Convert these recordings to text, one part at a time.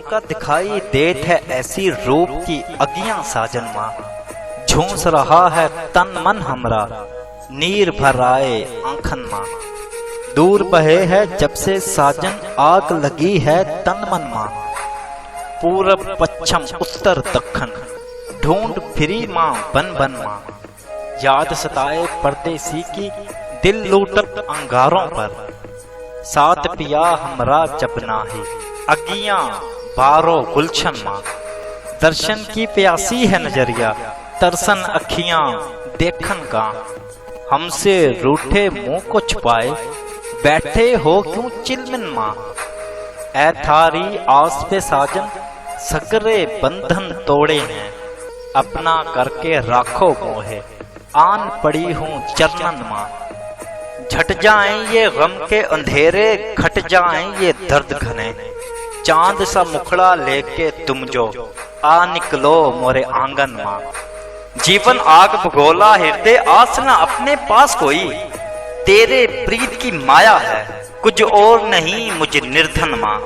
हमका दिखाई देत है ऐसी रूप की अगियां साजन माँ। झूंस रहा है तन मन हमरा, नीर भर आए आंखन माँ। दूर बहे है जब से साजन, आग लगी है तन मन माँ। पूरब पश्चिम उत्तर दक्षिण, ढूंढ फिरी माँ बन बन माँ। याद सताए परदेसी की, दिल लूटत अंगारों पर। साथ पिया हमरा जब नाही, अगियां बारो गुलशन माँ। दर्शन की प्यासी है नजरिया, तरसन अखियां देखन का। हमसे रूठे मुंह को छुपाए, बैठे हो क्यों चिलमिन माँ। ऐ थारी आस पे साजन, सकरे बंधन तोड़े हैं। अपना करके राखो मोहे, आन पड़ी हूँ चरणन माँ। झट जाएं ये गम के अंधेरे, घट जाएं ये दर्द घने। चांद सा मुखड़ा लेके तुम जो, आ निकलो मोरे आंगन माँ। जीवन आग भगोला हृदय, आस न अपने पास कोई। तेरे प्रीत की माया है, कुछ और नहीं मुझे निर्धन माँ।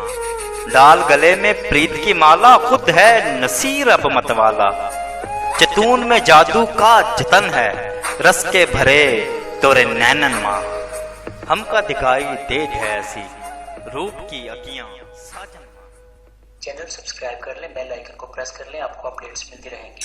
डाल गले में प्रीत की माला, खुद है नसीर अब मतवाला। जैतून में जादू का जतन है, रस के भरे तोरे नैनन माँ। हमका दिखाई देत है ऐसी रूप की अगियां साजन माँ। चैनल सब्सक्राइब कर लें, बेल आइकन को प्रेस कर लें, आपको अपडेट्स मिलती रहेंगी।